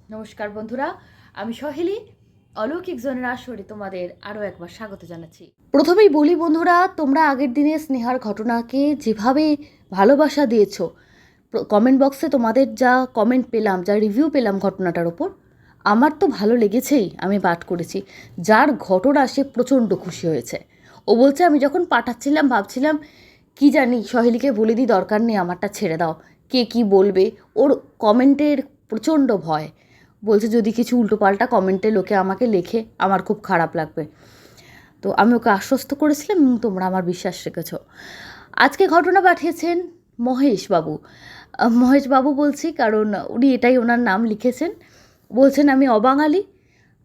নমস্কার বন্ধুরা, আমি সহেলি অলৌকিক জোনের আসরে তোমাদের আরও একবার স্বাগত জানাচ্ছি। প্রথমেই বলি বন্ধুরা, তোমরা আগের দিনে স্নেহার ঘটনাকে যেভাবে ভালোবাসা দিয়েছো, কমেন্ট বক্সে তোমাদের যা কমেন্ট পেলাম, যা রিভিউ পেলাম ঘটনাটার ওপর, আমার তো ভালো লেগেছেই। আমি পাঠ করেছি, যার ঘটনা সে প্রচণ্ড খুশি হয়েছে। ও বলছে, আমি যখন পাঠাচ্ছিলাম ভাবছিলাম কি জানি সহেলিকে বলে দিই, দরকার নেই, আমারটা ছেড়ে দাও, কে কি বলবে। ওর কমেন্টের প্রচণ্ড ভয়। বলছে যদি কিছু উল্টোপাল্টা কমেন্টে লোকে আমাকে লেখে আমার খুব খারাপ লাগবে। তো আমি ওকে আশ্বস্ত করেছিলাম এবং তোমরা আমার বিশ্বাস রেখেছ। আজকে ঘটনা পাঠিয়েছেন মহেশবাবু। মহেশবাবু বলছি কারণ উনি এটাই ওনার নাম লিখেছেন। বলছেন, আমি অবাঙালি,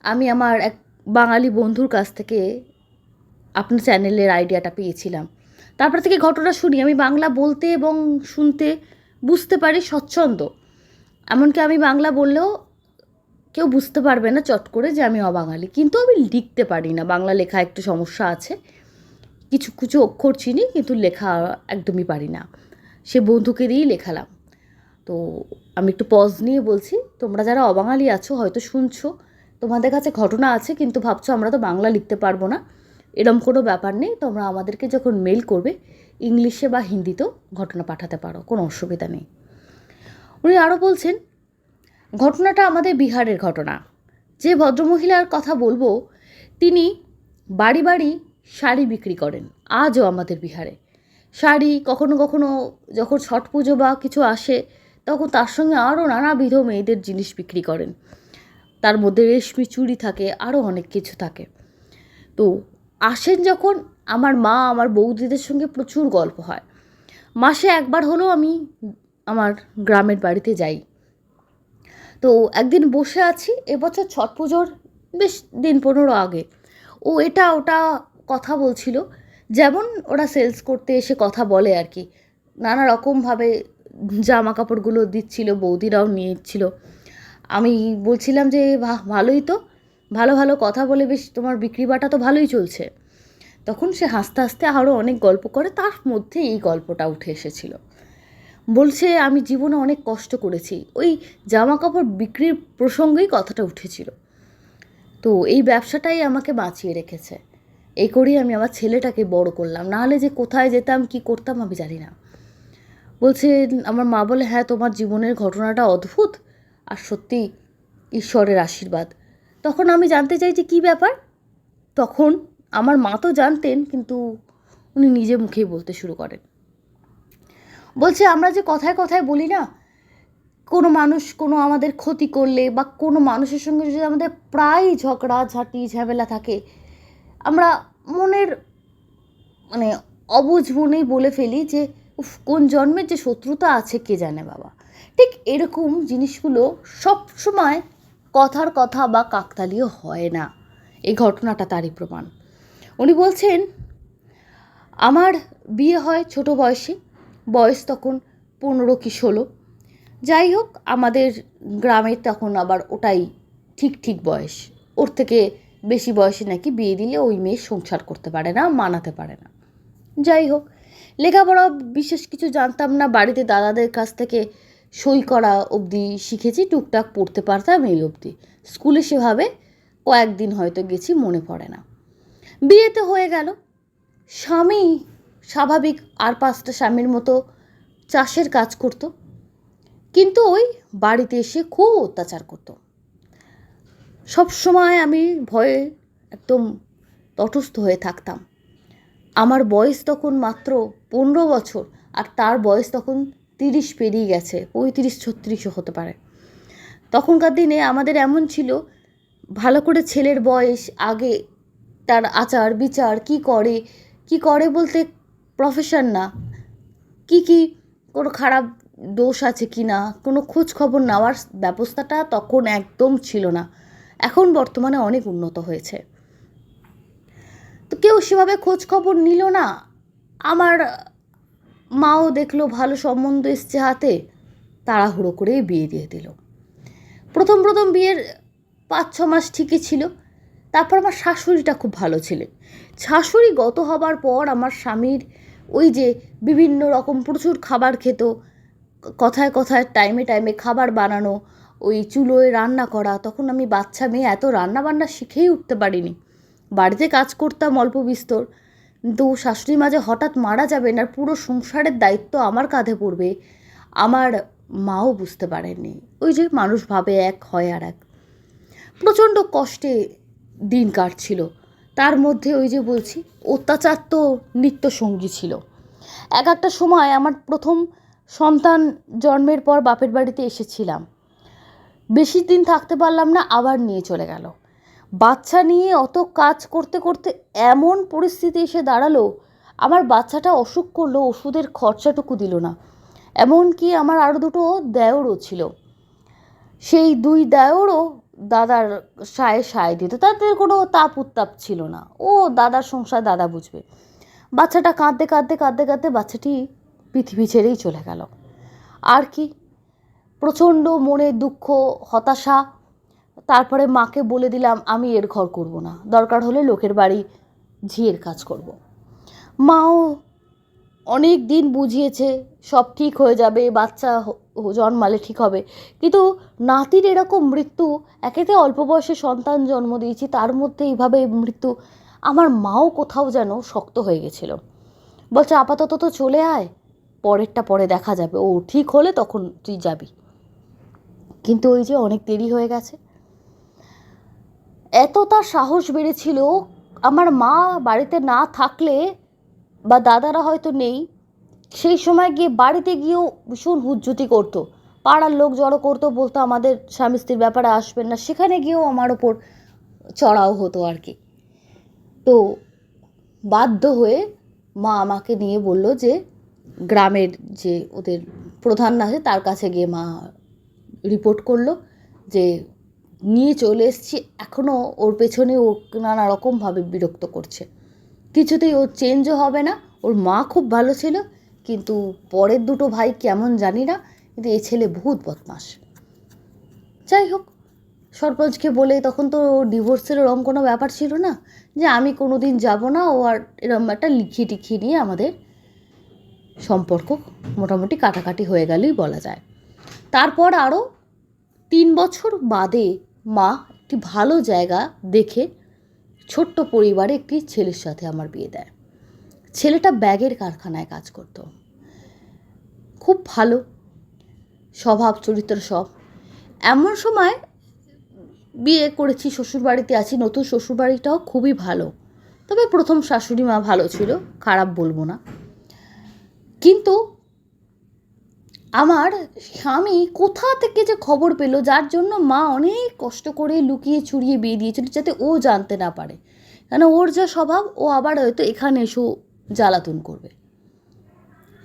আমি আমার এক বাঙালি বন্ধুর কাছ থেকে আপনার চ্যানেলের আইডিয়াটা পেয়েছিলাম। তারপর থেকে ঘটনা শুনি, আমি বাংলা বলতে এবং শুনতে বুঝতে পারি স্বচ্ছন্দ। এমনকি আমি বাংলা বললেও কেউ বুঝতে পারবে না চট করে যে আমি অবাঙালি, কিন্তু আমি লিখতে পারি না। বাংলা লেখা একটু সমস্যা আছে, কিছু কিছু অক্ষর চিনি কিন্তু লেখা একদমই পারি না। সে বন্ধুকে দিয়েই লেখালাম। তো আমি একটু পজ নিয়ে বলছি, তোমরা যারা অবাঙালি আছো হয়তো শুনছো, তোমাদের কাছে ঘটনা আছে কিন্তু ভাবছো আমরা তো বাংলা লিখতে পারবো না। এরম কোনো ব্যাপার নেই, তোমরা আমাদেরকে যখন মেল করবে ইংলিশে বা হিন্দিতেও ঘটনা পাঠাতে পারো, কোনো অসুবিধা নেই। উনি আরও বলছেন, ঘটনাটা আমাদের বিহারের ঘটনা। যে ভদ্রমহিলার কথা বলবো তিনি বাড়ি বাড়ি শাড়ি বিক্রি করেন আজও আমাদের বিহারে। শাড়ি কখনো কখনো যখন ছট পুজো বা কিছু আসে তখন তার সঙ্গে আরও নানাবিধ মেয়েদের জিনিস বিক্রি করেন। তার মধ্যে রেশমি চুড়ি থাকে, আরও অনেক কিছু থাকে। তো আসেন যখন, আমার মা আমার বৌদিদের সঙ্গে প্রচুর গল্প হয়। মাসে একবার হলেও আমি আমার গ্রামের বাড়িতে যাই। তো একদিন বসে আছি, এবছর ছট পুজোর বেশ দিন 15 আগে। ও এটা ওটা কথা বলছিল, যেমন ওরা সেলস করতে এসে কথা বলে আর কি। নানা রকমভাবে জামা কাপড়গুলো দিচ্ছিল, বৌদিরাও নিয়েছিল। আমি বলছিলাম যে বাহ, ভালোই তো, ভালো ভালো কথা বলে বেশ তোমার বিক্রি বাটা তো ভালোই চলছে। তখন সে হাসতে হাসতে আরও অনেক গল্প করে, তার মধ্যে এই গল্পটা উঠে এসেছিল। বলছে, আমি জীবনে অনেক কষ্ট করেছি, ওই জামা কাপড় বিক্রির প্রসঙ্গেই কথাটা উঠেছিল। তো এই ব্যবসাটাই আমাকে বাঁচিয়ে রেখেছে। এই করেই আমি আমার ছেলেটাকে বড় করলাম, নাহলে যে কোথায় যেতাম কি করতাম আমি জানি না। বলছে, আমার মা বলে, হ্যাঁ তোমার জীবনের ঘটনাটা অদ্ভুত আর সত্যি ঈশ্বরের আশীর্বাদ। তখন আমি জানতে চাই যে কী ব্যাপার। তখন আমার মা তো জানতেন, কিন্তু উনি নিজে মুখেই বলতে শুরু করেন। বলছে, আমরা যে কথায় কথায় বলি না, কোনো মানুষ কোনো আমাদের ক্ষতি করলে বা কোনো মানুষের সঙ্গে যদি আমাদের প্রায় ঝগড়া ঝাঁটি ঝামেলা থাকে, আমরা মনের মানে অবুঝ মনেই বলে ফেলি যে উফ, কোন জন্মের যে শত্রুতা আছে কে জানে বাবা। ঠিক এরকম জিনিসগুলো সব সময় কথার কথা বা কাকতালীয় হয় না। এই ঘটনাটা তারই প্রমাণ। উনি বলছেন, আমার বিয়ে হয় ছোট বয়সে, বয়স তখন 15 কি 16। যাই হোক, আমাদের গ্রামের তখন আবার ওটাই ঠিক ঠিক বয়স। ওর থেকে বেশি বয়সে নাকি বিয়ে দিলে ওই মেয়ে সংসার করতে পারে না, মানাতে পারে না। যাই হোক, লেখাপড়া বিশেষ কিছু জানতাম না, বাড়িতে দাদাদের কাছ থেকে সই করা অবধি শিখেছি, টুকটাক পড়তে পারতাম এই অবধি। স্কুলে সেভাবে কয়েকদিন হয়তো গেছি, মনে পড়ে না। বিয়েতে হয়ে গেল। স্বামী স্বাভাবিক আর 5টা স্বামীর মতো চাষের কাজ করতো, কিন্তু ওই বাড়িতে এসে খুব অত্যাচার করতো। সব সময় আমি ভয়ে একদম তটস্থ হয়ে থাকতাম। আমার বয়স তখন মাত্র 15 বছর, আর তার বয়স তখন 30 পেরিয়ে গেছে, 35-36ও হতে পারে। তখনকার দিনে আমাদের এমন ছিল, ভালো করে ছেলের বয়স আগে, তার আচার বিচার কি করে বলতে প্রফেশন না, কি কোনো খারাপ দোষ আছে কি না, কোনো খোঁজ খবর নেওয়ার ব্যবস্থাটা তখন একদম ছিল না। এখন বর্তমানে অনেক উন্নত হয়েছে। তো কেউ সেভাবে খোঁজ খবর নিল না। আমার মাও দেখলো ভালো সম্বন্ধ এসছে হাতে, তাড়াহুড়ো করে বিয়ে দিয়ে দিল। প্রথম প্রথম বিয়ের 5-6 মাস ঠিকই ছিল। তারপর আমার শাশুড়িটা খুব ভালো ছিলেন। শাশুড়ি গত হবার পর আমার স্বামীর ওই যে বিভিন্ন রকম প্রচুর খাবার খেত, কথায় কথায় টাইমে টাইমে খাবার বানানো, ওই চুলোয় রান্না করা। তখন আমি বাচ্চা মেয়ে, এত রান্না বান্না শিখেই উঠতে পারিনি। বাড়িতে কাজ করতাম অল্প বিস্তর, কিন্তু শাশুড়ি মা যে হঠাৎ মারা যাবেন আর পুরো সংসারের দায়িত্ব আমার কাঁধে পড়বে, আমার মাও বুঝতে পারেননি। ওই যে মানুষ ভাবে এক হয় আর এক, প্রচণ্ড কষ্টে দিন কাটছিল। তার মধ্যে ওই যে বলছি, অত্যাচার তো নিত্য সঙ্গী ছিল। একটা সময় আমার প্রথম সন্তান জন্মের পর বাপের বাড়িতে এসেছিলাম, বেশি দিন থাকতে পারলাম না, আবার নিয়ে চলে গেল। বাচ্চা নিয়ে অত কাজ করতে করতে এমন পরিস্থিতি এসে দাঁড়ালো, আমার বাচ্চাটা অসুখ করলো, ওষুধের খরচাটুকু দিল না। এমনকি আমার আরও দুটো দেওরও ছিল, সেই দুই দেওরও দাদার সায় দিত, তাদের কোনো তাপ উত্তাপ ছিল না। ও দাদার সংসার দাদা বুঝবে। বাচ্চাটা কাঁদতে কাঁদতে কাঁদতে কাঁদতে বাচ্চাটি পৃথিবী ছেড়েই চলে গেল। আর কি, প্রচণ্ড মনে দুঃখ, হতাশা। তারপরে মাকে বলে দিলাম আমি এর ঘর করব না, দরকার হলে লোকের বাড়ি ঝিয়ের কাজ করব। মাও অনেক দিন বুঝিয়েছে সব ঠিক হয়ে যাবে, বাচ্চা জন্মালে ঠিক হবে, কিন্তু নাতির এরকম মৃত্যু, একেতে অল্প বয়সে সন্তান জন্ম দিয়েছি, তার মধ্যে এইভাবে মৃত্যু, আমার মাও কোথাও যেন শক্ত হয়ে গেছিল। বলছে আপাতত তো চলে আয়, পরেরটা পরে দেখা যাবে, ও ঠিক হলে তখন তুই যাবি। কিন্তু ওই যে অনেক দেরি হয়ে গেছে। এত তার সাহস বেড়েছিল, আমার মা বাড়িতে না থাকলে বা দাদারা হয়তো নেই, সেই সময় গিয়ে বাড়িতে গিয়েও ভীষণ হুজ্জুতি করতো, পাড়ার লোক জড়ো করতো, বলতো আমাদের স্বামী স্ত্রীর ব্যাপারে আসবেন না। সেখানে গিয়েও আমার ওপর চড়াও হতো আর কি। তো বাধ্য হয়ে মা আমাকে নিয়ে বলল যে গ্রামের যে ওদের প্রধান আছে তার কাছে গিয়ে মা রিপোর্ট করলো যে নিয়ে চলে এসেছি, এখনও ওর পেছনে ও নানা রকমভাবে বিরক্ত করছে, কিছুতেই ও চেঞ্জও হবে না। ওর মা খুব ভালো ছিল, কিন্তু পরের দুটো ভাই কেমন জানি না, কিন্তু এ ছেলে বহুত বদমাস। যাই হোক, সরপঞ্চকে বলে, তখন তো ডিভোর্সের ওরকম কোনো ব্যাপার ছিল না যে আমি কোনো দিন যাবো না, ও আর এরকম একটা লিখিয়ে টিখিয়ে নিয়ে আমাদের সম্পর্ক মোটামুটি কাটাকাটি হয়ে গেলেই বলা যায়। তারপর আরও 3 বছর বাদে মা একটি ভালো জায়গা দেখে ছোট্ট পরিবারে একটি ছেলের সাথে আমার বিয়ে দেয়। ছেলেটা ব্যাগের কারখানায় কাজ করত, খুব ভালো স্বভাব চরিত্র সব। এমন সময় বিয়ে করেছি, শ্বশুরবাড়িতে আছি, নতুন শ্বশুরবাড়িটাও খুবই ভালো, তবে প্রথম শাশুড়ি মা ভালো ছিল, খারাপ বলবো না। কিন্তু আমার স্বামী কোথা থেকে যে খবর পেল, যার জন্য মা অনেক কষ্ট করে লুকিয়ে চুরিয়ে বিয়ে দিয়েছিল, যাতে ও জানতে না পারে, কেন ওর যা স্বভাব, ও আবার হয়তো এখানে এসেও জ্বালাতন করবে।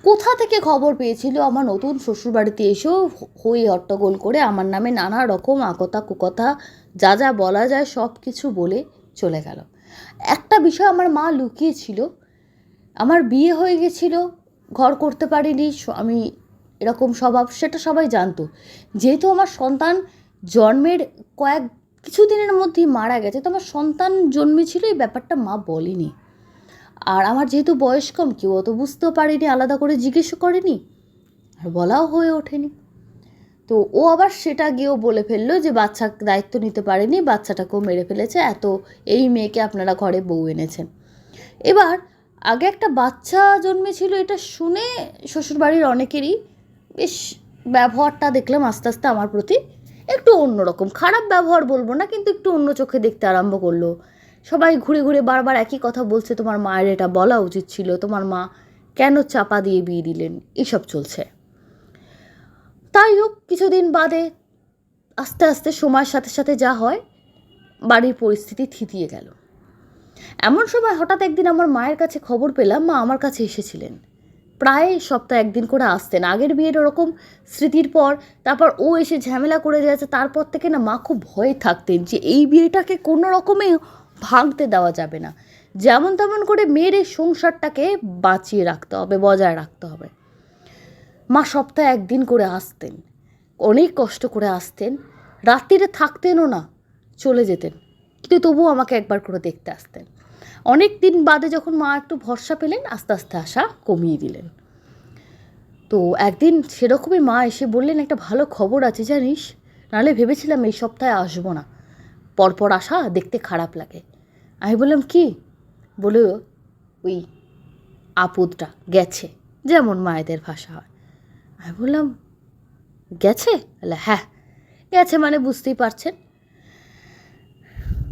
কোথা থেকে খবর পেয়েছিল, আমার নতুন শ্বশুরবাড়িতে এসেও হই হট্টগোল করে আমার নামে নানা রকম আকথা কুকথা যা যা বলা যায় সব কিছু বলে চলে গেল। একটা বিষয় আমার মা লুকিয়েছিল, আমার বিয়ে হয়ে গেছিল, ঘর করতে পারিনি, আমি এরকম স্বভাব, সেটা সবাই জানতো। যেহেতু আমার সন্তান জন্মের কিছুদিনের মধ্যেই মারা গেছে, তো আমার সন্তান জন্মেছিল, এই ব্যাপারটা মা বলেনি। আর আমার যেহেতু বয়স কম, কেউ অত বুঝতেও পারেনি, আলাদা করে জিজ্ঞেসও করেনি, আর বলাও হয়ে ওঠেনি। তো ও আবার সেটা গিয়েও বলে ফেললো যে বাচ্চার দায়িত্ব নিতে পারেনি, বাচ্চাটাকেও মেরে ফেলেছে, এত এই মেয়েকে আপনারা ঘরে বউ এনেছেন। এবার আগে একটা বাচ্চা জন্মেছিল, এটা শুনে শ্বশুরবাড়ির অনেকেরই বেশ ব্যবহারটা দেখলাম আস্তে আস্তে আমার প্রতি একটু অন্যরকম, খারাপ ব্যবহার বলবো না, কিন্তু একটু অন্য চোখে দেখতে আরম্ভ করলো। সবাই ঘুরে ঘুরে বারবার একই কথা বলছে, তোমার মায়ের এটা বলা উচিত ছিল, তোমার মা কেন চাপা দিয়ে বিয়ে দিলেন, এসব চলছে। তাই হোক, কিছুদিন বাদে আস্তে আস্তে সময়ের সাথে সাথে যা হয়, বাড়ির পরিস্থিতি থিতিয়ে গেল। এমন সময় হঠাৎ একদিন আমার মায়ের কাছে খবর পেলাম, মা আমার কাছে এসেছিলেন, প্রায় সপ্তাহে একদিন করে আসতেন। আগের বিয়ের ওরকম স্মৃতির পর তারপর ও এসে ঝামেলা করে যাচ্ছে, তারপর থেকে না মা খুব ভয়ে থাকতেন যে এই বিয়েটাকে কোনো রকমে ভাঙতে দেওয়া যাবে না, যেমন তেমন করে মেয়ের এই সংসারটাকে বাঁচিয়ে রাখতে হবে, বজায় রাখতে হবে। মা সপ্তাহে একদিন করে আসতেন, অনেক কষ্ট করে আসতেন, রাত্রিরে থাকতেনও না, চলে যেতেন, কিন্তু তবুও আমাকে একবার করে দেখতে আসতেন। অনেক দিন বাদে যখন মা একটু ভরসা পেলেন, আস্তে আস্তে আসা কমিয়ে দিলেন। তো একদিন সেরকমই মা এসে বললেন, একটা ভালো খবর আছে জানিস, নাহলে ভেবেছিলাম এই সপ্তাহে আসবো না, পরপর আসা দেখতে খারাপ লাগে। আমি বললাম কি? বলে ওই আপদটা গেছে, যেমন মায়েদের ভাষা হয়। আমি বললাম গেছে? বলে হ্যাঁ গেছে, মানে বুঝতেই পারছেন।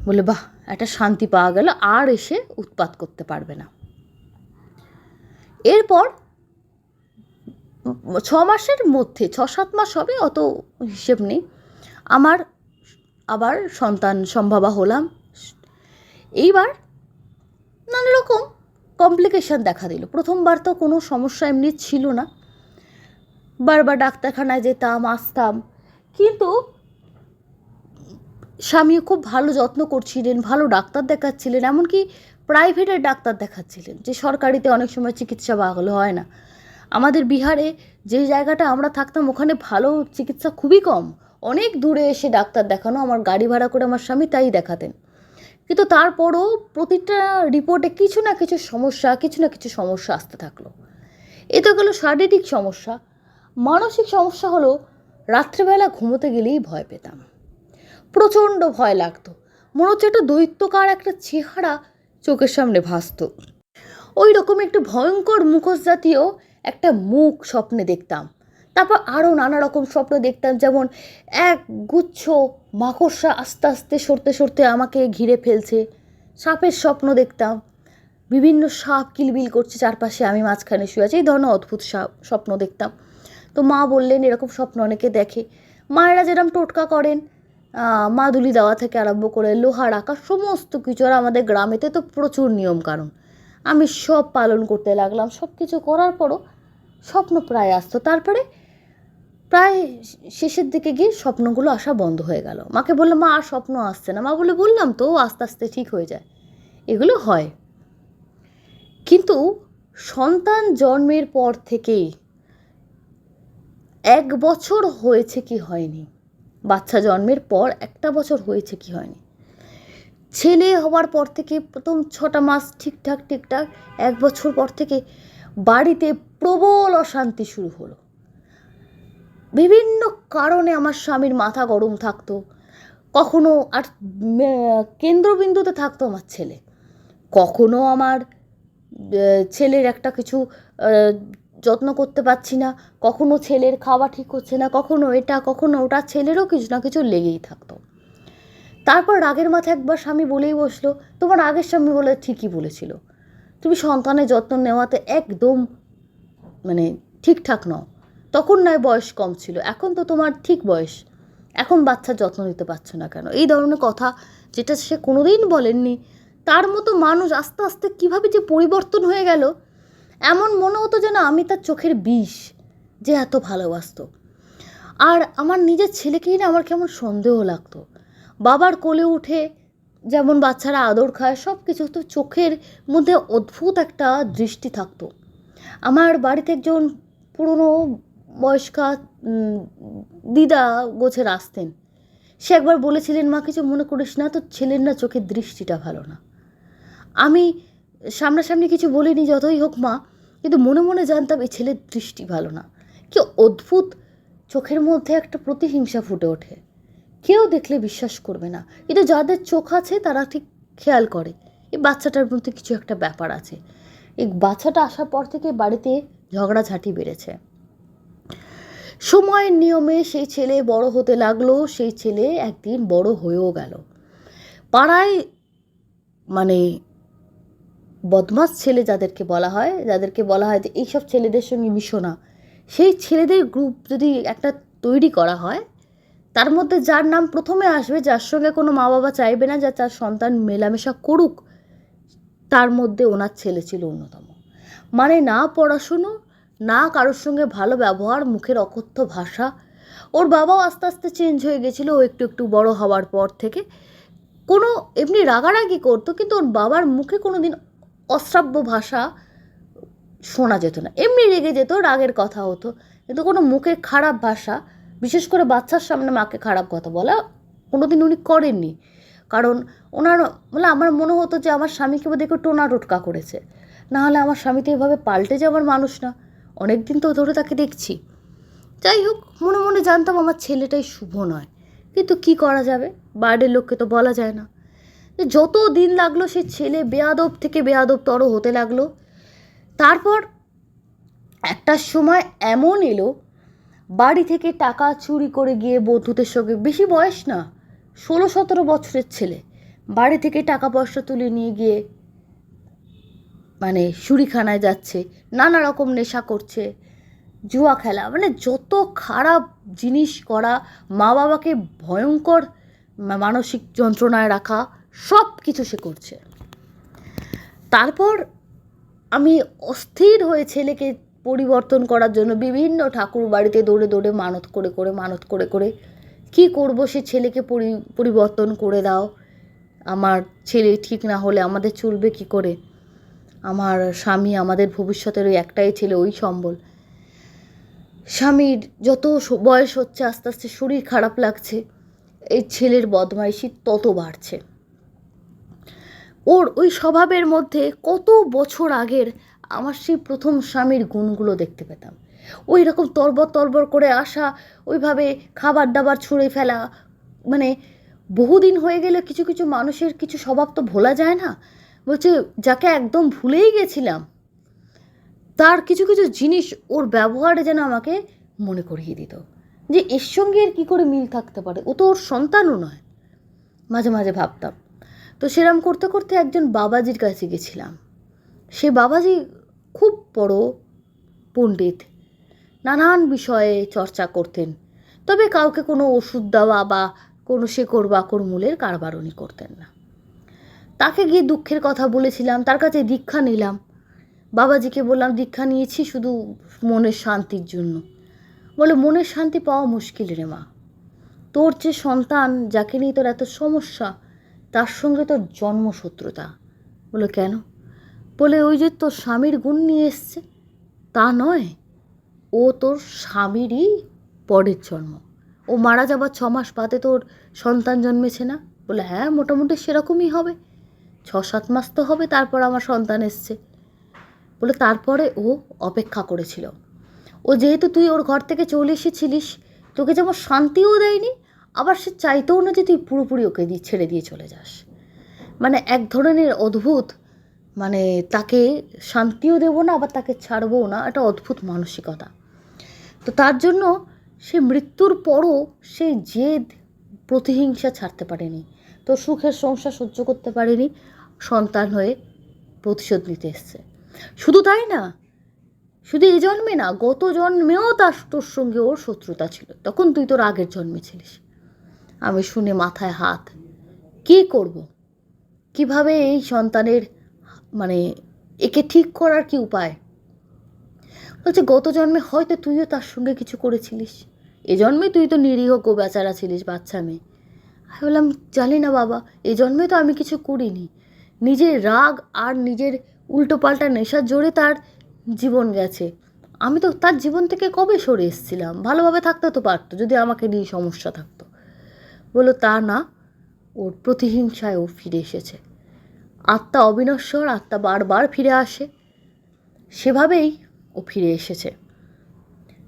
বলে বাহ, একটা শান্তি পাওয়া গেল, আর এসে উৎপাত করতে পারবে না। এরপর 6 মাসের মধ্যে 6-7 মাস হবে, অত হিসেব নেই, আমার আবার সন্তান সম্ভবা হলাম। এইবার নানা রকম কমপ্লিকেশান দেখা দিল। প্রথমবার তো কোনো সমস্যা এমনি ছিল না, বারবার ডাক্তারখানায় যেতাম আসতাম, কিন্তু স্বামীও খুব ভালো যত্ন করছিলেন, ভালো ডাক্তার দেখাচ্ছিলেন, এমনকি প্রাইভেটের ডাক্তার দেখাচ্ছিলেন, যে সরকারিতে অনেক সময় চিকিৎসা ভালো হয় না। আমাদের বিহারে যে জায়গাটা আমরা থাকতাম ওখানে ভালো চিকিৎসা খুবই কম, অনেক দূরে এসে ডাক্তার দেখানো, আমার গাড়ি ভাড়া করে আমার স্বামী তাই দেখাতেন। কিন্তু তারপরও প্রতিটা রিপোর্টে কিছু না কিছু সমস্যা আসতে থাকলো। এ তো গেলো শারীরিক সমস্যা। মানসিক সমস্যা হলো, রাত্রেবেলা ঘুমোতে গেলেই ভয় পেতাম, প্রচণ্ড ভয় লাগতো, মনে হচ্ছে একটা দৈত্যকার একটা চেহারা চোখের সামনে ভাসত। ওই রকম একটু ভয়ঙ্কর মুখোশ জাতীয় একটা মুখ স্বপ্নে দেখতাম। তারপর আরও নানা রকম স্বপ্ন দেখতাম, যেমন এক গুচ্ছ মাকড়সা আস্তে আস্তে সরতে সরতে আমাকে ঘিরে ফেলছে, সাপের স্বপ্ন দেখতাম, বিভিন্ন সাপ কিলবিল করছে চারপাশে, আমি মাঝখানে শুয়ে আছি, এই ধরনের অদ্ভুত স্বপ্ন দেখতাম। তো মা বললেন এরকম স্বপ্ন অনেকে দেখে, মায়েরা যেরকম টোটকা করেন, মাদুলি দেওয়া থেকে আরম্ভ করে লোহা রাখা সমস্ত কিছু, আর আমাদের গ্রামেতে তো প্রচুর নিয়ম কানুন, আমি সব পালন করতে লাগলাম। সব কিছু করার পরও স্বপ্ন প্রায় আসতো। তারপরে প্রায় শেষের দিকে গিয়ে স্বপ্নগুলো আসা বন্ধ হয়ে গেল। মাকে বললাম মা আর স্বপ্ন আসছে না। মা বলে বললাম তো আস্তে আস্তে ঠিক হয়ে যায়, এগুলো হয়। কিন্তু সন্তান জন্মের পর থেকেই 1 বছর হয়েছে কি হয়নি, বাচ্চা জন্মের পর 1টা বছর হয়েছে কি হয়নি, ছেলে হওয়ার পর থেকে প্রথম 6টা মাস ঠিকঠাক, 1 বছর পর থেকে বাড়িতে প্রবল অশান্তি শুরু হলো। বিভিন্ন কারণে আমার স্বামীর মাথা গরম থাকতো, কখনো আর কেন্দ্রবিন্দুতে থাকতো আমার ছেলে, কখনো আমার ছেলের একটা কিছু যত্ন করতে পারছি না, কখনো ছেলের খাওয়া ঠিক হচ্ছে না, কখনো এটা কখনো ওটা, ছেলেরও কিছু না কিছু লেগেই থাকতো। তারপর রাগের মাথায় একবার স্বামী বলেই বসলো, তোমার আগের স্বামী বলে ঠিকই বলেছিল, তুমি সন্তানের যত্ন নেওয়াতে একদম মানে ঠিকঠাক নও, তখন নয় বয়স কম ছিল, এখন তো তোমার ঠিক বয়স, এখন বাচ্চার যত্ন নিতে পারছো না কেন, এই ধরনের কথা, যেটা সে কোনোদিন বলেননি। তার মতো মানুষ আস্তে আস্তে কীভাবে যে পরিবর্তন হয়ে গেল, এমন মনে হতো যেন আমি তার চোখের বিষ, যে এত ভালোবাসতো। আর আমার নিজের ছেলেকেই না আমার কেমন সন্দেহ লাগতো। বাবার কোলে উঠে যেমন বাচ্চারা আদর খায়, সব কিছু, তো চোখের মধ্যে অদ্ভুত একটা দৃষ্টি থাকতো। আমার বাড়িতে একজন পুরনো বয়স্কা দিদা গোছের আসতেন, সে একবার বলেছিলেন মা কিছু মনে করিস না, তো ছেলের না চোখের দৃষ্টিটা ভালো না। আমি সামনাসামনি কিছু বলিনি, যতই হোক মা, কিন্তু মনে মনে জানতাম এই ছেলের দৃষ্টি ভালো না। কি অদ্ভুত, চোখের মধ্যে একটা প্রতিহিংসা ফুটে ওঠে, কেউ দেখলে বিশ্বাস করবে না, কিন্তু যাদের চোখ আছে তারা ঠিক খেয়াল করে এই বাচ্চাটার মধ্যে কিছু একটা ব্যাপার আছে। এই বাচ্চাটা আসার পর থেকে বাড়িতে ঝগড়াঝাঁটি বেড়েছে। সময়ের নিয়মে সেই ছেলে বড় হতে লাগলো, সেই ছেলে একদিন বড় হয়েও গেল। পাড়ায় মানে বদমাস ছেলে যাদেরকে বলা হয় যে এইসব ছেলেদের সঙ্গে মিশো না, সেই ছেলেদের গ্রুপ যদি একটা তৈরি করা হয়, তার মধ্যে যার নাম প্রথমে আসবে, যার সঙ্গে কোনো মা বাবা চাইবে না যে তার সন্তান মেলামেশা করুক, তার মধ্যে ওনার ছেলে ছিল অন্যতম। মানে না পড়াশুনো, না কারোর সঙ্গে ভালো ব্যবহার, মুখের অকথ্য ভাষা। ওর বাবাও আস্তে আস্তে চেঞ্জ হয়ে গেছিলো, ও একটু একটু বড় হওয়ার পর থেকে। কোনো এমনি রাগারাগি করতো, কিন্তু ওর বাবার মুখে কোনো দিন অশ্রাব্য ভাষা শোনা যেত না। এমনি রেগে যেত, রাগের কথা হতো, কিন্তু কোনো মুখে খারাপ ভাষা, বিশেষ করে বাচ্চার সামনে মাকে খারাপ কথা বলা কোনো দিন উনি করেননি। কারণ ওনার বলে আমার মনে হতো যে আমার স্বামীকে বোধহয় একটু টোনা টোটকা করেছে, নাহলে আমার স্বামী তো এভাবে পাল্টে যাওয়ার মানুষ না, অনেক দিন তো ধরে তাকে দেখছি। যাই হোক, মনে মনে জানতাম আমার ছেলেটাই শুভ নয়, কিন্তু কি করা যাবে, বাইরের লোককে তো বলা যায় না। যত দিন লাগলো সে ছেলে বেয়াদব থেকে বেয়াদবতর হতে লাগলো। তারপর একটা সময় এমন এলো, বাড়ি থেকে টাকা চুরি করে গিয়ে বন্ধুদের সঙ্গে, বেশি বয়স না, 16-17 বছরের ছেলে, বাড়ি থেকে টাকা পয়সা তুলে নিয়ে গিয়ে মানে শুরিখানায় যাচ্ছে, নানা রকম নেশা করছে, জুয়া খেলা, মানে যত খারাপ জিনিস করা, মা বাবাকে ভয়ঙ্কর মানসিক যন্ত্রণায় রাখা, সব কিছু সে করছে। তারপর আমি অস্থির হয়ে ছেলেকে পরিবর্তন করার জন্য বিভিন্ন ঠাকুর বাড়িতে দৌড়ে দৌড়ে মানত করে করে কী করবো, সে ছেলেকে পরিবর্তন করে দাও, আমার ছেলে ঠিক না হলে আমাদের চলবে কি করে, আমার স্বামী, আমাদের ভবিষ্যতের ওই একটাই ছেলে, ওই সম্বল। স্বামীর যত বয়স হচ্ছে আস্তে আস্তে শরীর খারাপ লাগছে, এই ছেলের বদমাইশি তত বাড়ছে। ওর ওই স্বভাবের মধ্যে কত বছর আগের আমার সেই প্রথম স্বামীর গুণগুলো দেখতে পেতাম। ওই রকম তরবর করে আসা, ওইভাবে খাবার দাবার ছুঁড়ে ফেলা, মানে বহুদিন হয়ে গেলে কিছু কিছু মানুষের কিছু স্বভাব তো ভোলা যায় না। বলছে যাকে একদম ভুলেই গেছিলাম, তার কিছু কিছু জিনিস ওর ব্যবহারে যেন আমাকে মনে করিয়ে দিত যে এর সঙ্গে এর কী করে মিল থাকতে পারে, ও তো ওর সন্তানও নয়। মাঝে মাঝে ভাবতাম। তো সেরম করতে করতে একজন বাবাজির কাছে গেছিলাম। সে বাবাজি খুব বড় পণ্ডিত, নানান বিষয়ে চর্চা করতেন, তবে কাউকে কোনো ওষুধ দেওয়া বা কোনো শেকড় বাকড় মূলের কারবার উনি করতেন না। তাকে গিয়ে দুঃখের কথা বলেছিলাম, তার কাছে দীক্ষা নিলাম। বাবাজিকে বললাম দীক্ষা নিয়েছি শুধু মনের শান্তির জন্য। বলে মনের শান্তি পাওয়া মুশকিল রে মা, তোর যে সন্তান যাকে নিয়ে তোর এত সমস্যা, তার সঙ্গে তোর জন্মশত্রুতা। বলে কেন? বলে ওই যে তোর স্বামীর গুণ নিয়ে এসছে, তা নয়, ও তোর স্বামীরই পরের জন্ম। ও মারা যাবার 6 মাস বাদে তোর সন্তান জন্মেছে না? বলে হ্যাঁ, মোটামুটি সেরকমই হবে, 6-7 মাস তো হবে, তারপর আমার সন্তান এসছে। বলে তারপরে ও অপেক্ষা করেছিল। ও যেহেতু তুই ওর ঘর থেকে চলে এসেছিলিস, তোকে যেমন শান্তিও দেয়নি, আবার সে চাইতেও না যে তুই পুরোপুরি ওকে ছেড়ে দিয়ে চলে যাস। মানে এক ধরনের অদ্ভুত, মানে তাকে শান্তিও দেবো না আবার তাকে ছাড়বও না, একটা অদ্ভুত মানসিকতা। তো তার জন্য সে মৃত্যুর পরও সেই জেদ, প্রতিহিংসা ছাড়তে পারেনি, তো সুখের সংসার সহ্য করতে পারেনি, সন্তান হয়ে প্রতিশোধ নিতে এসছে। শুধু তাই না, শুধু এই জন্মে না, গত জন্মেও তোর সঙ্গে ওর শত্রুতা ছিল, তখন তুই তোর আগের জন্মে ছিলিস। আমি শুনে মাথায় হাত, কী করব, কিভাবে এই সন্তানের মানে একে ঠিক করার কি উপায়? বলছে গত জন্মে হয়তো তুইও তার সঙ্গে কিছু করেছিলিস, এ জন্মে তুই তো নিরীহ বেচারা ছিলিস, বাচ্চা মেয়ে। আমি বললাম জানি না বাবা, এ জন্মে তো আমি কিছু করিনি, নিজের রাগ আর নিজের উল্টোপাল্টা নেশার জোরে তার জীবন গেছে। আমি তো তার জীবন থেকে কবে সরে এসেছিলাম, ভালোভাবে থাকতে তো পারতো যদি আমাকে নিয়ে সমস্যা থাকতো। বললো তা না, ওর প্রতিহিংসায় ও ফিরে এসেছে। আত্মা অবিনশ্বর, আত্মা বারবার ফিরে আসে, সেভাবেই ও ফিরে এসেছে।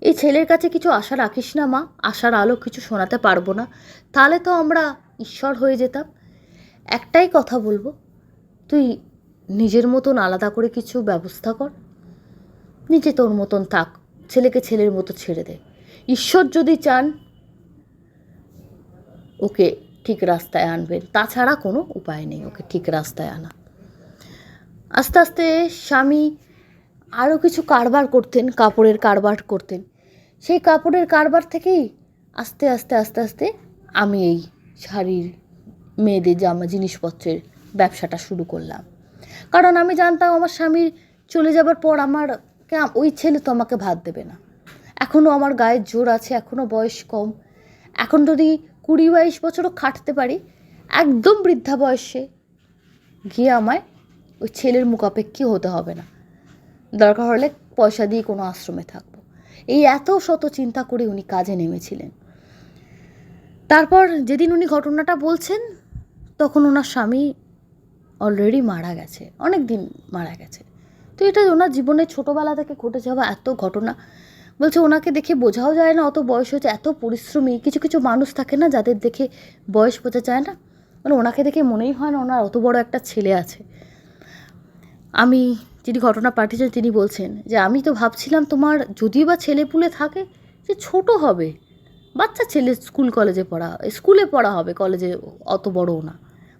এই ছেলের কাছে কিছু আশা রাখিস না মা, আশার আলো কিছু শোনাতে পারবো না, তাহলে তো আমরা ঈশ্বর হয়ে যেতাম। একটাই কথা বলবো, তুই নিজের মতন আলাদা করে কিছু ব্যবস্থা কর, নিজে তোর মতন থাক, ছেলেকে ছেলের মতো ছেড়ে দে। ঈশ্বর যদি চান ওকে ঠিক রাস্তায় আনবেন, তাছাড়া কোনো উপায় নেই ওকে ঠিক রাস্তায় আনা। আস্তে আস্তে স্বামী আরও কিছু কারবার করতেন, কাপড়ের কারবার করতেন। সেই কাপড়ের কারবার থেকেই আস্তে আস্তে আস্তে আস্তে আমি এই শাড়ির, মেয়েদের জামা, জিনিসপত্রের ব্যবসাটা শুরু করলাম। কারণ আমি জানতাম আমার স্বামীর চলে যাবার পর ওই ছেলে তো আমাকে ভাত দেবে না। এখনও আমার গায়ের জোর আছে, এখনও বয়স কম, এখন যদি 20-22 বছরও খাটতে পারি, একদম বৃদ্ধা বয়সে গিয়ে আমায় ওই ছেলের মুখাপেক্ষী হতে হবে না, দরকার হলে পয়সা দিয়ে কোনো আশ্রমে থাকবো। এই এত শত চিন্তা করে উনি কাজে নেমেছিলেন। তারপর যেদিন উনি ঘটনাটা বলছেন, তখন ওনার স্বামী অলরেডি মারা গেছে, অনেক দিন মারা গেছে। তো এটা ওনার জীবনে ছোটোবেলা থেকে ঘটে যাওয়া এত ঘটনা, বলছে ওনাকে দেখে বোঝাও যায় না, অত বয়স হয়েছে, এত পরিশ্রমী। কিছু কিছু মানুষ থাকে না যাদের দেখে বয়স বোঝা যায় না, মানে ওনাকে দেখে মনেই হয় না ওনার অত বড় একটা ছেলে আছে। আমি, যিনি ঘটনা পাঠিয়েছেন তিনি বলছেন যে আমি তো ভাবছিলাম তোমার যদিও বা ছেলেপুলে থাকে যে ছোট হবে, বাচ্চা ছেলে, স্কুলে পড়া হবে, কলেজে অত বড়ও না।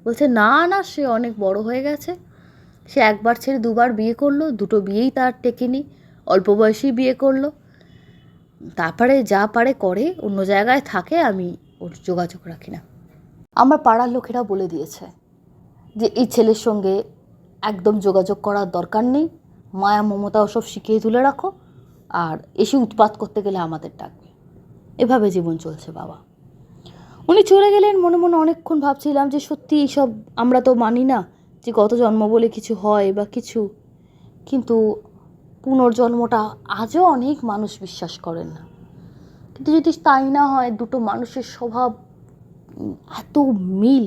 বলছে না না, সে অনেক বড় হয়ে গেছে, সে একবার ছেড়ে দুবার বিয়ে করলো, দুটো বিয়েই তার টেকেনি, অল্প বয়সেই বিয়ে করলো, তারপরে যা পারে করে, অন্য জায়গায় থাকে, আমি ওর যোগাযোগ রাখি না। আমার পাড়ার লোকেরা বলে দিয়েছে যে এই ছেলের সঙ্গে একদম যোগাযোগ করার দরকার নেই, মায়া মমতা ওসব শিখিয়ে তুলে রাখো, আর এসে উৎপাত করতে গেলে আমাদের ডাকবে। এভাবে জীবন চলছে বাবা। উনি চলে গেলেন, মনে মনে অনেকক্ষণ ভাবছিলাম যে সত্যি এইসব আমরা তো মানি না যে গত জন্ম বলে কিছু হয় বা কিছু, কিন্তু পুনর্জন্মটা আজও অনেক মানুষ বিশ্বাস করেন না। কিন্তু যদি তাই না হয়, দুটো মানুষের স্বভাব এত মিল,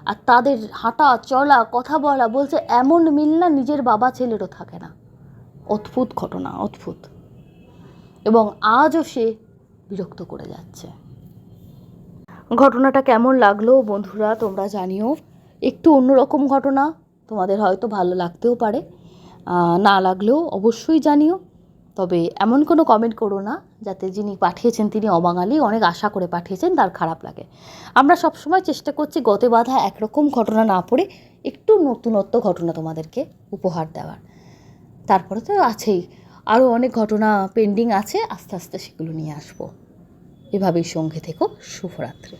আর তাদের হাঁটা চলা কথা বলা, বলছে এমন মিল না নিজের বাবা ছেলেরও থাকে না। অদ্ভুত ঘটনা, অদ্ভুত। এবং আজও সে বিরক্ত করে যাচ্ছে। ঘটনাটা কেমন লাগলো বন্ধুরা তোমরা জানিও। একটু অন্যরকম ঘটনা, তোমাদের হয়তো ভালো লাগতেও পারে, না লাগলেও অবশ্যই জানিও। তবে এমন কোনো কমেন্ট করো না যাতে যিনি পাঠিয়েছেন তিনি অবাঙালি, অনেক আশা করে পাঠিয়েছেন, তার খারাপ লাগে। আমরা সবসময় চেষ্টা করছি গতে বাঁধা একরকম ঘটনা না পড়ে একটু নতুনত্ব ঘটনা তোমাদেরকে উপহার দেওয়ার। তারপরে তো আছেই আরও অনেক ঘটনা পেন্ডিং আছে, আস্তে আস্তে সেগুলো নিয়ে আসবো। এভাবেই সঙ্গে থেকো। শুভরাত্রি।